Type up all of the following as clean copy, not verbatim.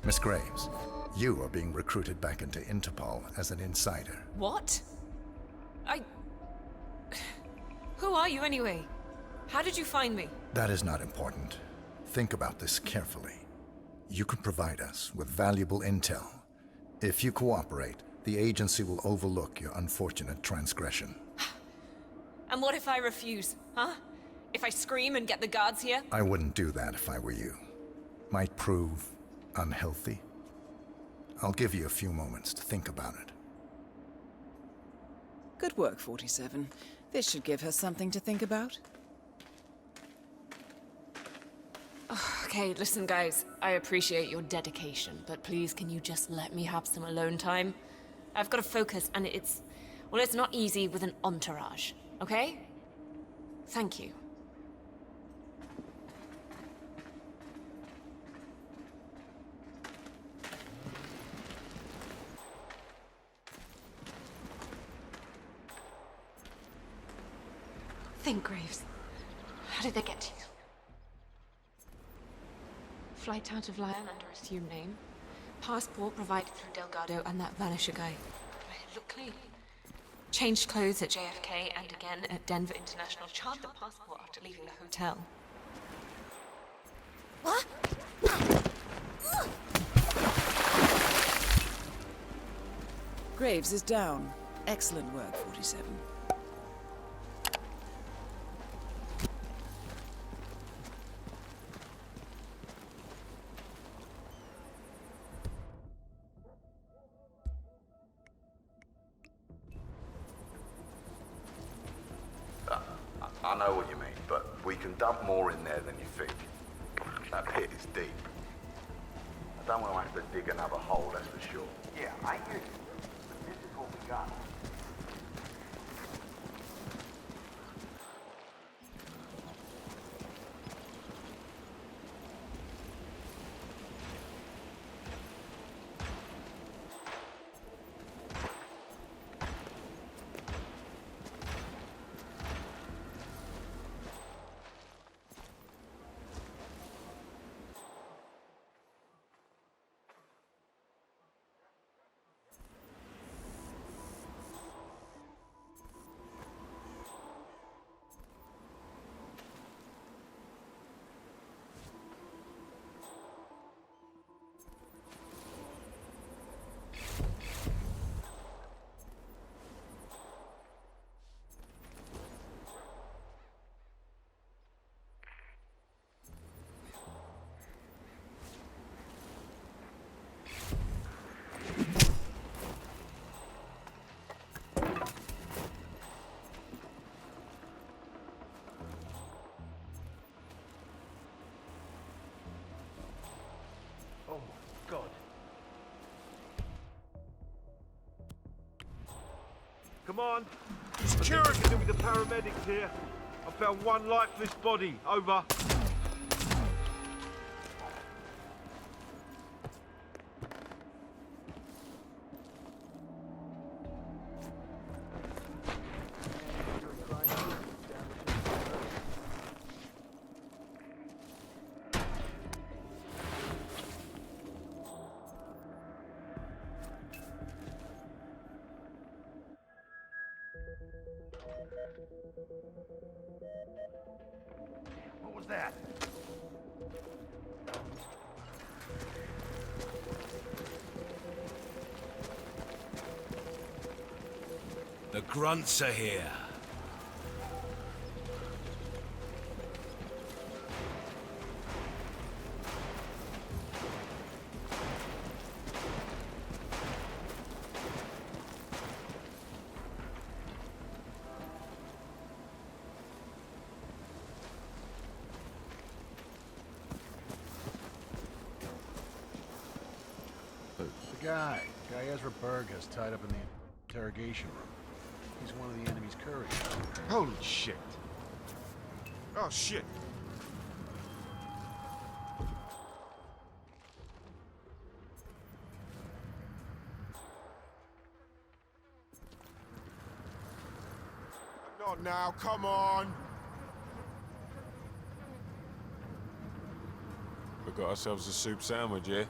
Miss Graves, you are being recruited back into Interpol as an insider. What? Who are you anyway? How did you find me? That is not important. Think about this carefully. You can provide us with valuable intel. If you cooperate, the agency will overlook your unfortunate transgression. And what if I refuse, huh? If I scream and get the guards here? I wouldn't do that if I were you. Might prove unhealthy. I'll give you a few moments to think about it. Good work, 47. This should give her something to think about. Okay, listen guys, I appreciate your dedication, but please can you just let me have some alone time? I've got to focus and it's not easy with an entourage, okay? Thank you. Think, Graves. How did they get to you? Flight out of Lyon under assumed name. Passport provided through Delgado and that Vanisher guy. It looked clean. Changed clothes at JFK and again at Denver International. Charged the passport after leaving the hotel. What? Graves is down. Excellent work, 47. I know what you mean, but we can dump more in there than you think. That pit is deep. I don't want to have to dig another hole, that's for sure. Yeah, I hear you. But this is what we got. Oh my God. Come on. Security with the paramedics here. I found one lifeless body. Over. What was that? The grunts are here. The guy Ezra Berg has tied up in the interrogation room. He's one of the enemy's couriers. Holy shit. Oh shit. Not now, come on. We got ourselves a soup sandwich, yeah?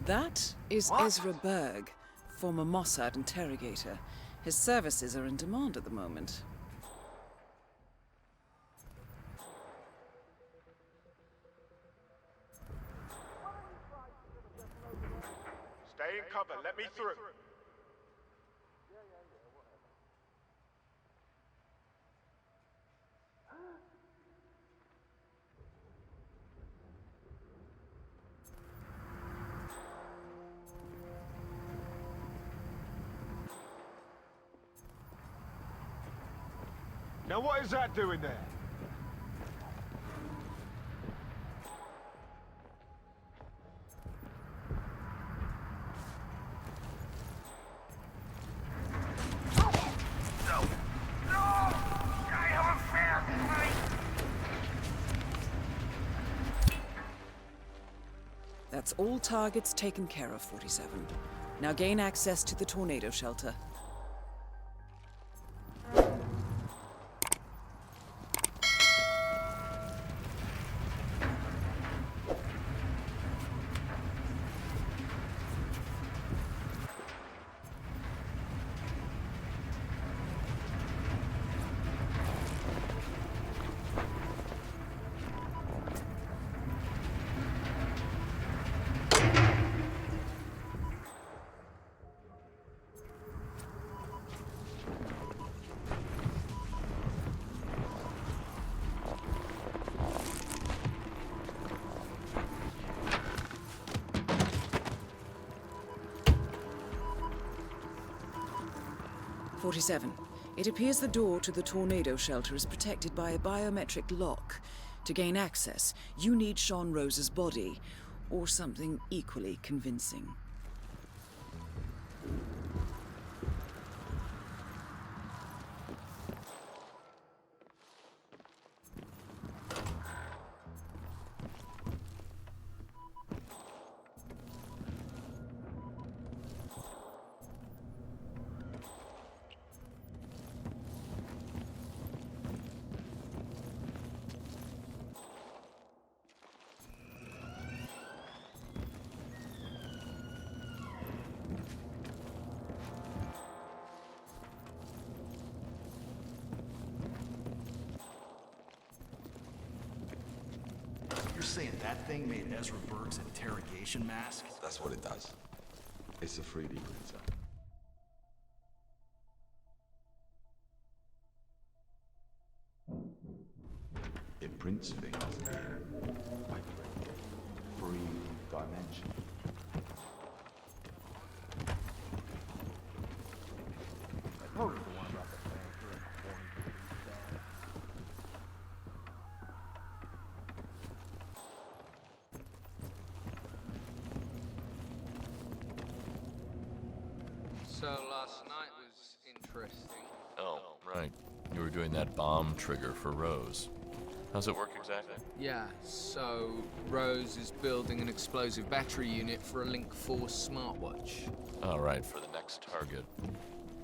That is Ezra Berg, former Mossad interrogator. His services are in demand at the moment. Stay in cover, let me through. Now what is that doing there? That's all targets taken care of, 47. Now gain access to the tornado shelter. It appears the door to the tornado shelter is protected by a biometric lock. To gain access, you need Sean Rose's body, or something equally convincing. Saying that thing made Ezra Berg's interrogation mask? That's what it does. It's a 3D printer. It prints things in 3 dimensions. So last night was interesting. Oh, right. You were doing that bomb trigger for Rose. How's it work exactly? Yeah, so Rose is building an explosive battery unit for a Link 4 smartwatch. All right, for the next target.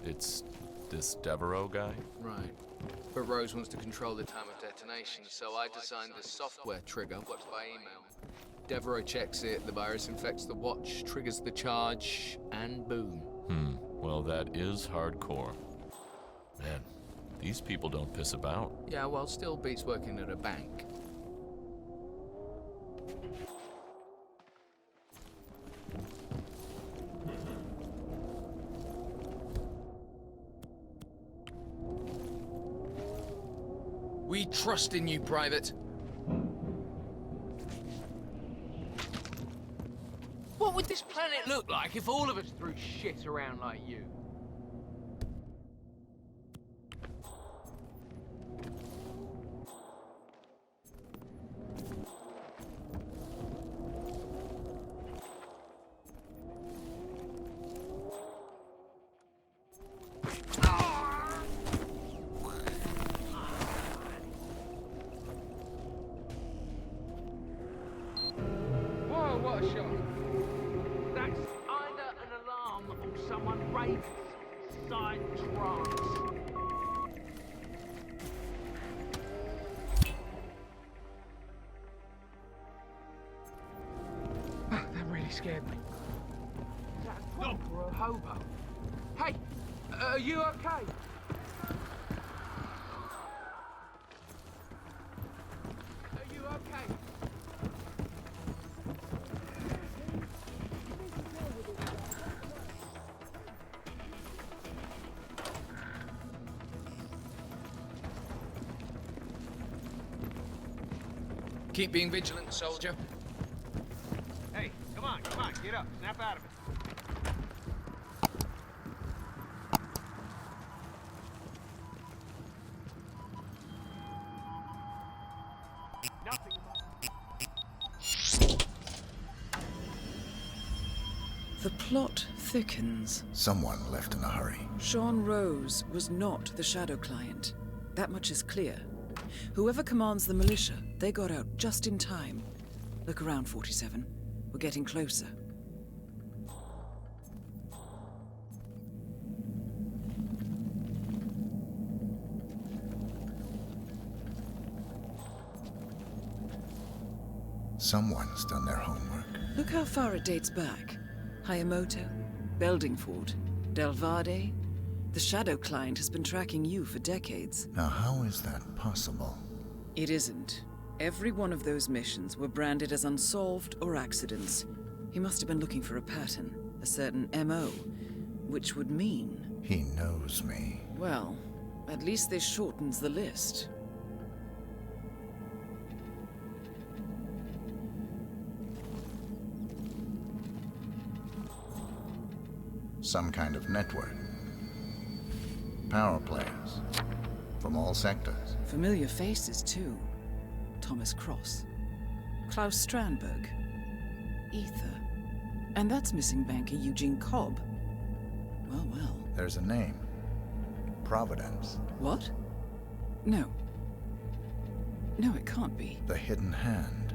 It's this Devereaux guy? Right. But Rose wants to control the time of detonation, so I designed this software trigger, watched by email. Devereaux checks it, the virus infects the watch, triggers the charge, and boom. Well, that is hardcore. Man, these people don't piss about. Yeah, well, still beats working at a bank. We trust in you, Private. What would this planet look like if all of us threw shit around like you? Whoa, what a shot. That's either an alarm or someone raised side trance. That really scared me. Stop for a hobo. Hey, are you okay? Are you okay? Keep being vigilant, soldier. Hey, come on, get up, snap out of it. Nothing. The plot thickens. Someone left in a hurry. Sean Rose was not the Shadow client. That much is clear. Whoever commands the militia, they got out just in time. Look around, 47. We're getting closer. Someone's done their homework. Look how far it dates back. Hayamoto, Beldingford, Delvade. The Shadow client has been tracking you for decades. Now, how is that possible? It isn't. Every one of those missions were branded as unsolved or accidents. He must have been looking for a pattern, a certain MO, which would mean... He knows me. Well, at least this shortens the list. Some kind of network. Power players. From all sectors. Familiar faces, too. Thomas Cross. Klaus Strandberg. Ether. And that's missing banker Eugene Cobb. Well, well. There's a name. Providence. What? No. No, it can't be. The Hidden Hand.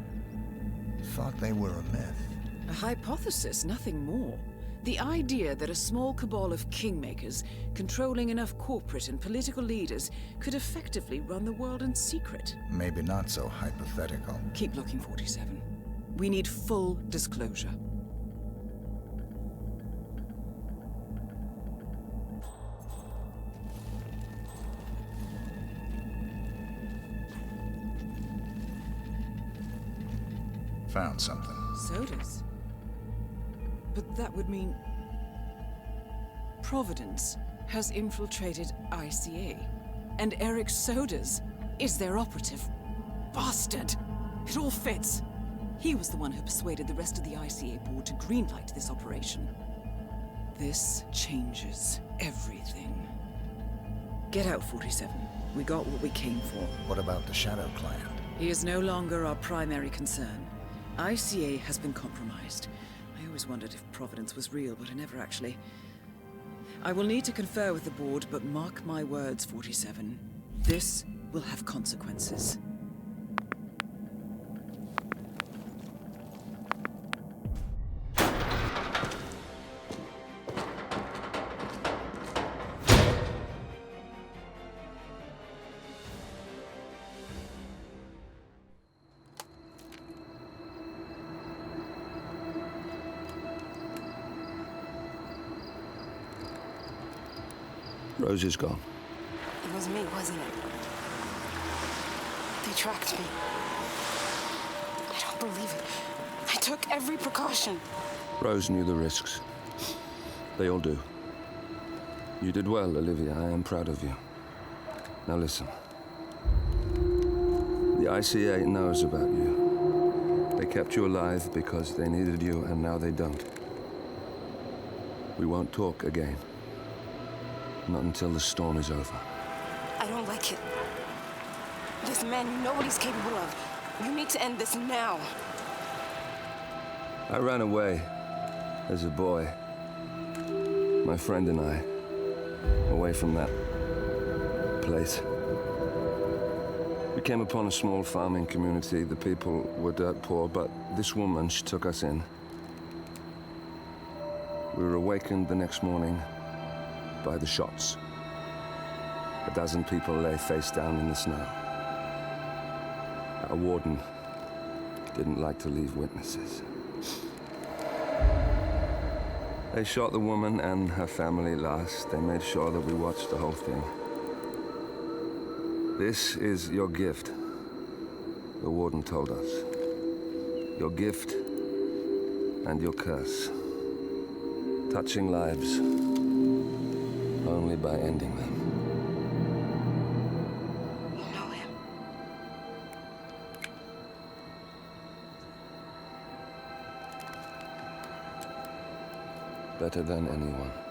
Thought they were a myth. A hypothesis, nothing more. The idea that a small cabal of kingmakers, controlling enough corporate and political leaders, could effectively run the world in secret. Maybe not so hypothetical. Keep looking, 47. We need full disclosure. Found something. Soders? But that would mean... Providence has infiltrated ICA. And Erich Soders is their operative. Bastard! It all fits. He was the one who persuaded the rest of the ICA board to greenlight this operation. This changes everything. Get out, 47. We got what we came for. What about the Shadow client? He is no longer our primary concern. ICA has been compromised. I always wondered if Providence was real, but I never actually... I will need to confer with the board, but mark my words, 47. This will have consequences. Rose is gone. It was me, wasn't it? They tracked me. I don't believe it. I took every precaution. Rose knew the risks. They all do. You did well, Olivia. I am proud of you. Now listen. The ICA knows about you. They kept you alive because they needed you, and now they don't. We won't talk again. Not until the storm is over. I don't like it. This man, you know what he's capable of. You need to end this now. I ran away as a boy. My friend and I. Away from that place. We came upon a small farming community. The people were dirt poor, but this woman, she took us in. We were awakened the next morning by the shots. A dozen people lay face down in the snow. Our warden didn't like to leave witnesses. They shot the woman and her family last. They made sure that we watched the whole thing. This is your gift, the warden told us. Your gift and your curse. Touching lives only by ending them. You know him. Better than anyone.